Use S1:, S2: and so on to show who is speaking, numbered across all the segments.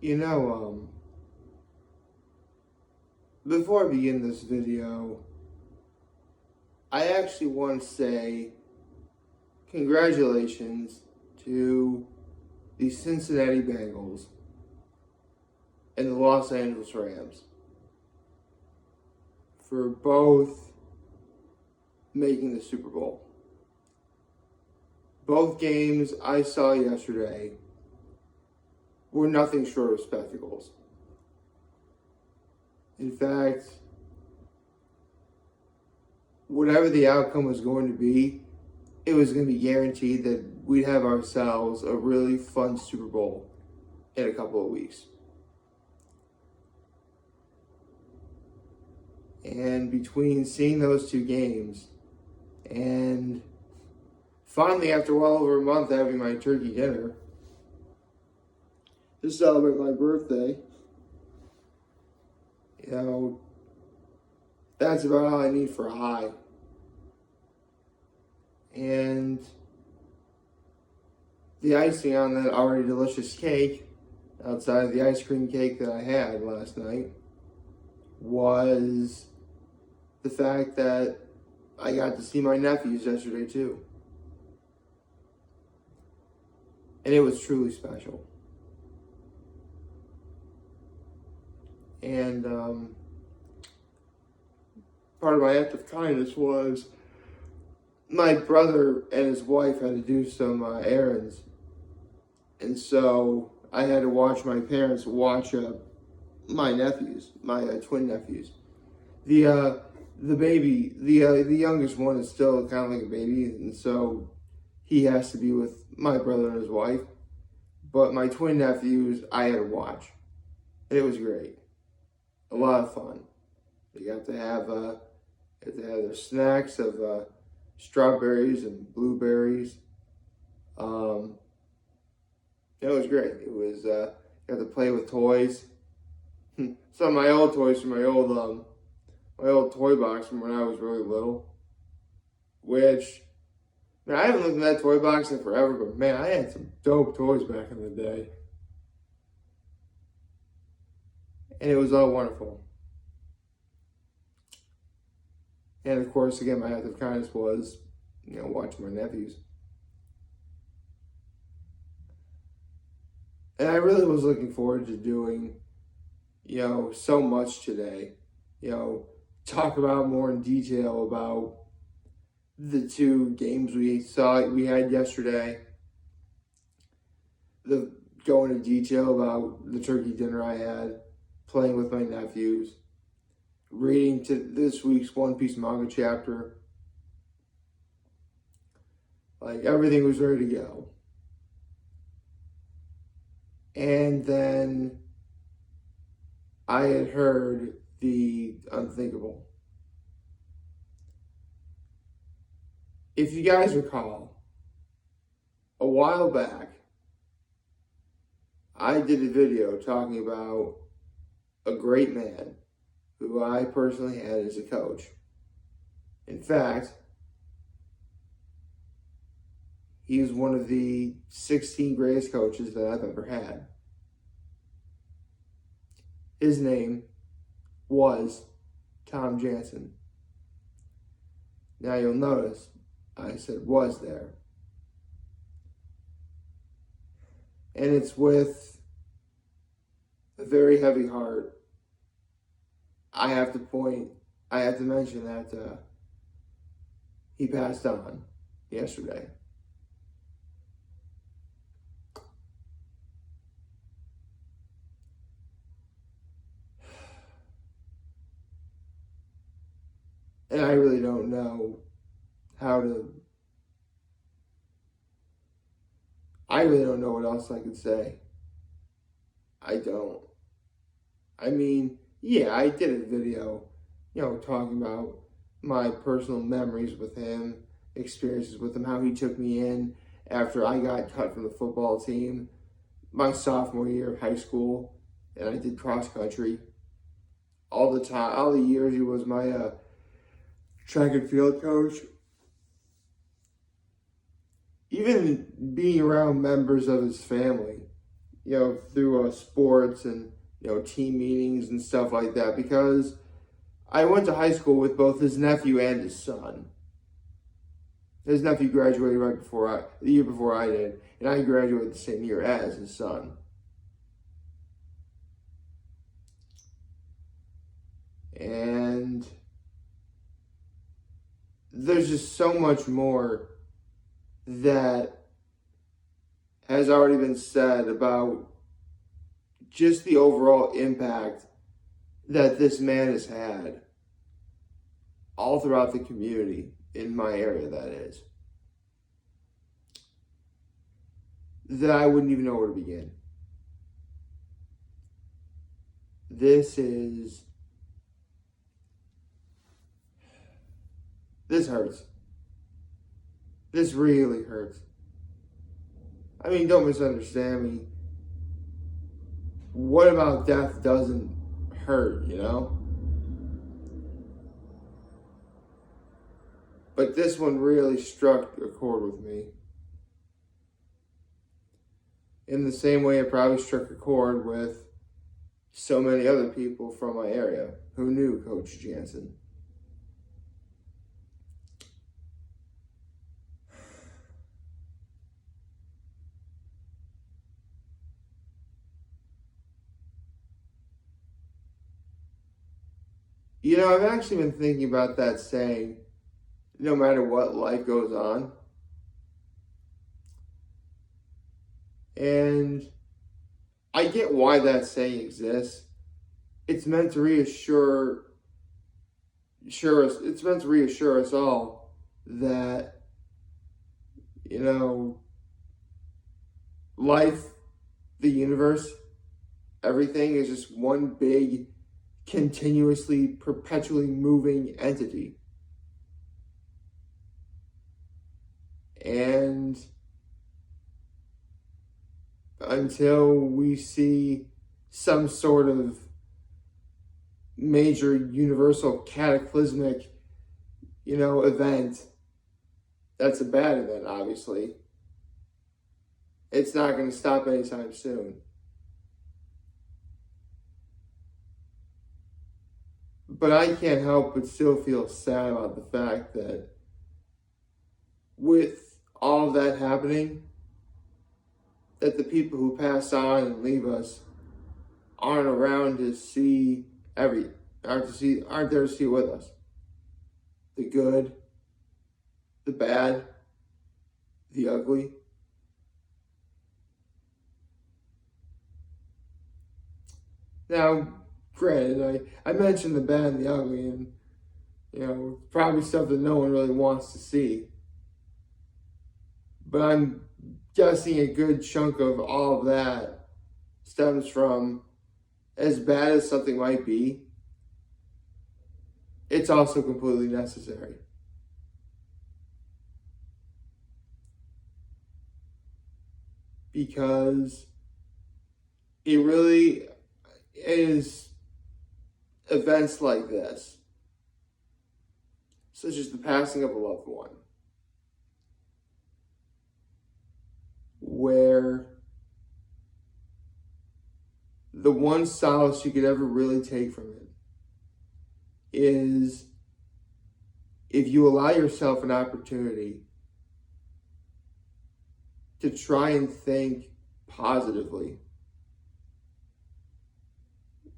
S1: You know, before I begin this video, I actually want to say congratulations to the Cincinnati Bengals and the Los Angeles Rams for both making the Super Bowl. Both games I saw yesterday were nothing short of spectacles. In fact, whatever the outcome was going to be, it was going to be guaranteed that we'd have ourselves a really fun Super Bowl in a couple of weeks. And between seeing those two games and finally, after well over a month, having my turkey dinner to celebrate my birthday, that's about all I need for a high. And the icing on that already delicious cake, outside of the ice cream cake that I had last night, was the fact that I got to see my nephews yesterday too. And it was truly special. And part of my act of kindness was my brother and his wife had to do some errands. And so I had to watch my parents watch my nephews, my twin nephews. The baby, the youngest one is still kind of like a baby, and so he has to be with my brother and his wife. But my twin nephews, I had to watch. And it was great. A lot of fun. They got to have their snacks of strawberries and blueberries. It was great. It was got to play with toys. Some of my old toys from my old toy box from when I was really little. Which, man, I haven't looked at that toy box in forever, but man, I had some dope toys back in the day. And it was all wonderful. And of course, again, my act of kindness was, watching my nephews. And I really was looking forward to doing, so much today. Talk about more in detail about the two games we had yesterday. Go into detail about the turkey dinner I had, playing with my nephews, reading to this week's One Piece manga chapter. Like, everything was ready to go. And then I had heard the unthinkable. If you guys recall, a while back, I did a video talking about a great man who I personally had as a coach. In fact, he was one of the 16 greatest coaches that I've ever had. His name was Tom Jansen. Now you'll notice I said was there. And it's with a very heavy heart I have to mention that he passed on yesterday. And I really don't know I really don't know what else I could say. I don't. I mean, yeah, I did a video, talking about my personal memories with him, experiences with him, how he took me in after I got cut from the football team my sophomore year of high school, and I did cross country all the time, all the years he was my track and field coach. Even being around members of his family, through sports and, team meetings and stuff like that, because I went to high school with both his nephew and his son. His nephew graduated the year before I did, and I graduated the same year as his son. And there's just so much more that has already been said about just the overall impact that this man has had all throughout the community, in my area that is, that I wouldn't even know where to begin. This hurts. This really hurts. I mean, don't misunderstand me. What about death doesn't hurt, But this one really struck a chord with me. In the same way it probably struck a chord with so many other people from my area who knew Coach Jansen. I've actually been thinking about that saying, no matter what, life goes on. And I get why that saying exists. It's meant to reassure us. It's meant to reassure us all that, life, the universe, everything is just one big, continuously, perpetually moving entity. And until we see some sort of major universal cataclysmic, event, that's a bad event, obviously, it's not going to stop anytime soon. But I can't help but still feel sad about the fact that with all of that happening, that the people who pass on and leave us aren't around to see aren't there to see with us. The good, the bad, the ugly. Now, granted, I mentioned the bad and the ugly, and probably stuff that no one really wants to see. But I'm guessing a good chunk of all of that stems from, as bad as something might be, it's also completely necessary. Because it really is events like this, such as the passing of a loved one, where the one solace you could ever really take from it is if you allow yourself an opportunity to try and think positively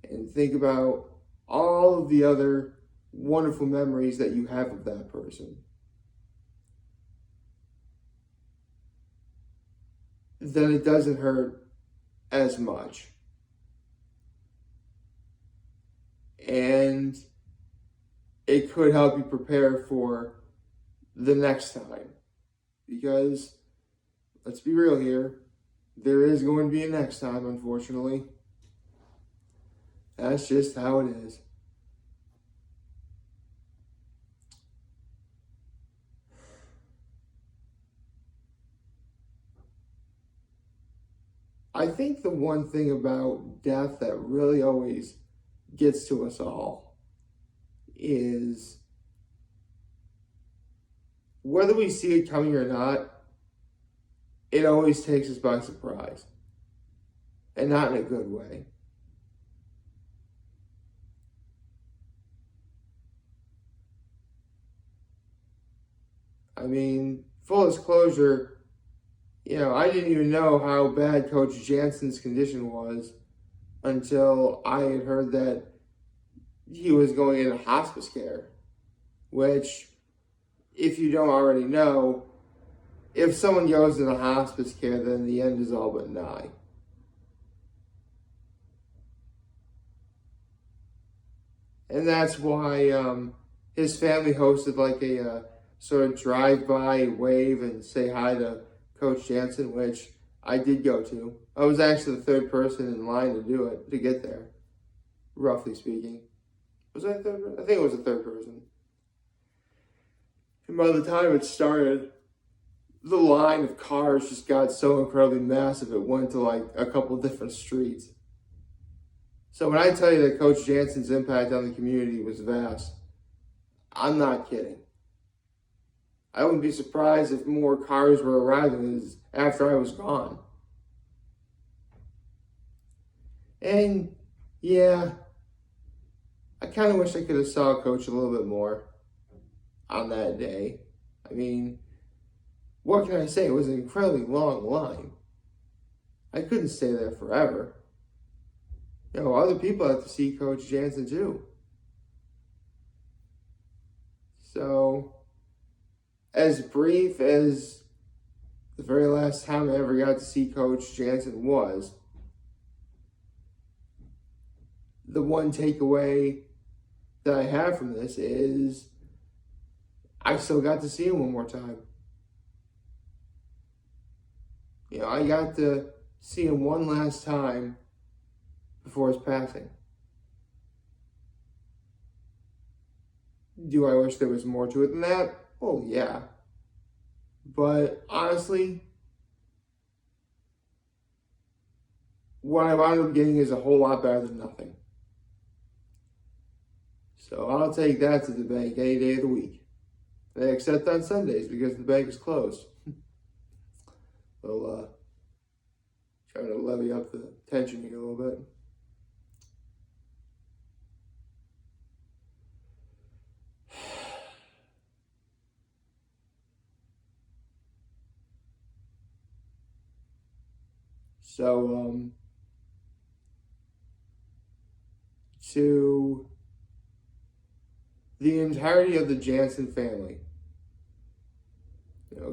S1: and think about all of the other wonderful memories that you have of that person, then it doesn't hurt as much. And it could help you prepare for the next time. Because, let's be real here, there is going to be a next time, unfortunately. That's just how it is. I think the one thing about death that really always gets to us all is whether we see it coming or not, it always takes us by surprise. and not in a good way. I mean, full disclosure, I didn't even know how bad Coach Jansen's condition was until I had heard that he was going into hospice care, which, if you don't already know, if someone goes into hospice care, then the end is all but nigh. And that's why his family hosted like a sort of drive-by wave and say hi to Coach Jansen, which I did go to. I was actually the third person in line to do it, to get there, roughly speaking. Was I the third person? I think it was the third person. And by the time it started, the line of cars just got so incredibly massive, it went to like a couple different streets. So when I tell you that Coach Jansen's impact on the community was vast, I'm not kidding. I wouldn't be surprised if more cars were arriving after I was gone. And yeah, I kind of wish I could have saw Coach a little bit more on that day. I mean, what can I say? It was an incredibly long line. I couldn't stay there forever. Other people have to see Coach Jansen too. So, as brief as the very last time I ever got to see Coach Jansen was, the one takeaway that I have from this is I still got to see him one more time. I got to see him one last time before his passing. Do I wish there was more to it than that? Well, yeah. But honestly, what I wound up getting is a whole lot better than nothing. So I'll take that to the bank any day of the week. Except on Sundays because the bank is closed. We'll try to levy up the tension here a little bit. So, to the entirety of the Jansen family,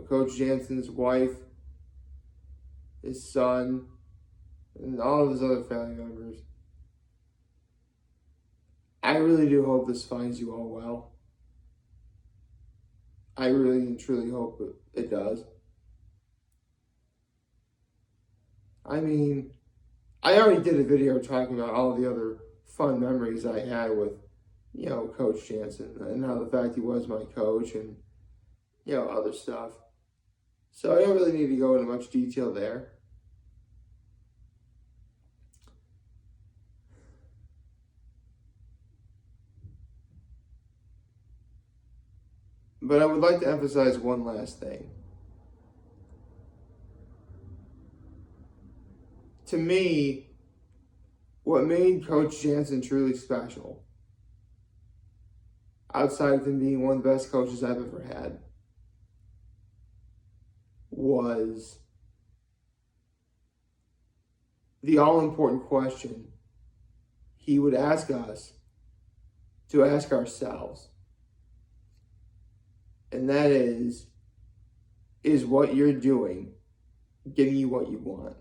S1: Coach Jansen's wife, his son, and all of his other family members, I really do hope this finds you all well. I really and truly hope it does. I mean, I already did a video talking about all the other fun memories I had with, Coach Jansen, and how the fact he was my coach and, other stuff. So I don't really need to go into much detail there. But I would like to emphasize one last thing. To me, what made Coach Jansen truly special, outside of him being one of the best coaches I've ever had, was the all-important question he would ask us to ask ourselves. And that is what you're doing getting you what you want?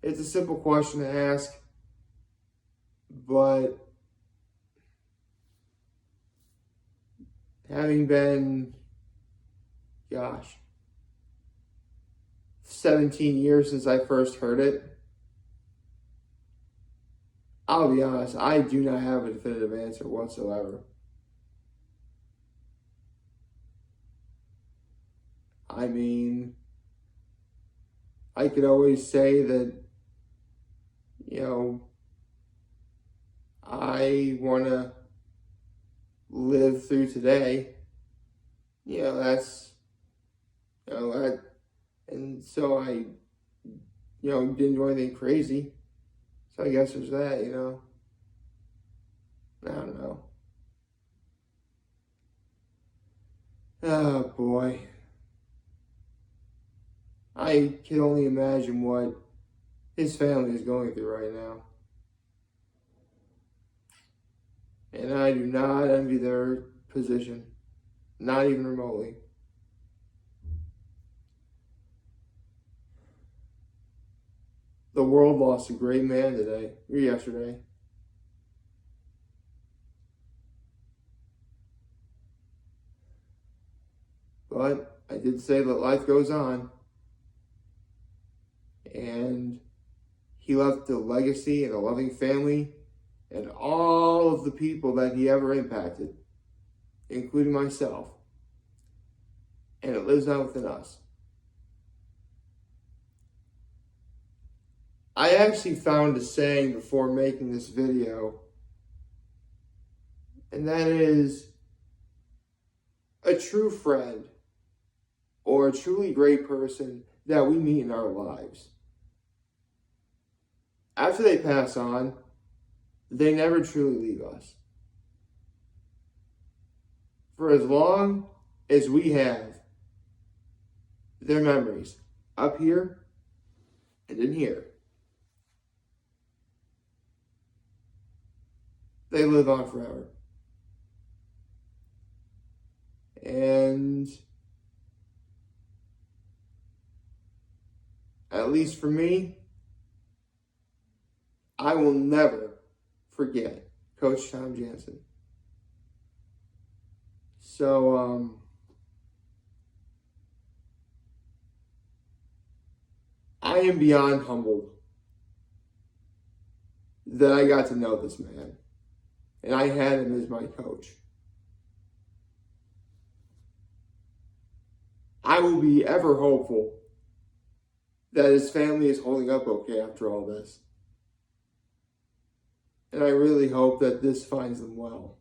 S1: It's a simple question to ask, but having been, 17 years since I first heard it, I'll be honest, I do not have a definitive answer whatsoever. I mean, I could always say that, I want to live through today, that's, that, and so I, didn't do anything crazy. So I guess there's that, I don't know. Oh boy. I can only imagine what his family is going through right now. And I do not envy their position, not even remotely. The world lost a great man today, or yesterday. But I did say that life goes on. And he left a legacy and a loving family and all of the people that he ever impacted, including myself. And it lives on within us. I actually found a saying before making this video, and that is, a true friend or a truly great person that we meet in our lives, after they pass on, they never truly leave us. For as long as we have their memories up here and in here, they live on forever. And at least for me, I will never forget Coach Tom Jansen. So, I am beyond humbled that I got to know this man. And I had him as my coach. I will be ever hopeful that his family is holding up okay after all this. And I really hope that this finds them well.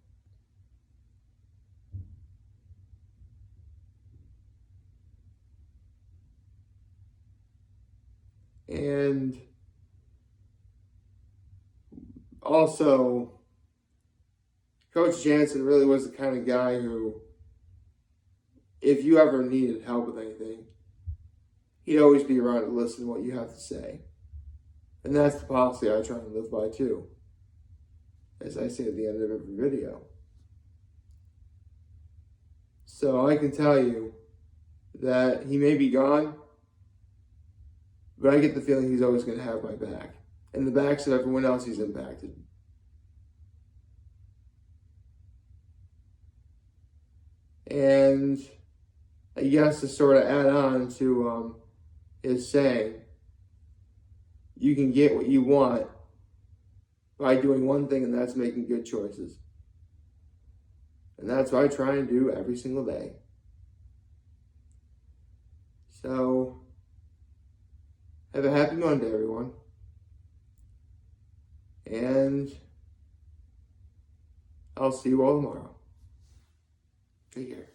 S1: And also, Coach Jansen really was the kind of guy who, if you ever needed help with anything, he'd always be around to listen to what you have to say. And that's the policy I try and live by too, as I say at the end of every video. So I can tell you that he may be gone, but I get the feeling he's always going to have my back and the backs of everyone else he's impacted. And I guess to sort of add on to his saying, you can get what you want by doing one thing, and that's making good choices. And that's what I try and do every single day. So, have a happy Monday, everyone. And I'll see you all tomorrow. Take care.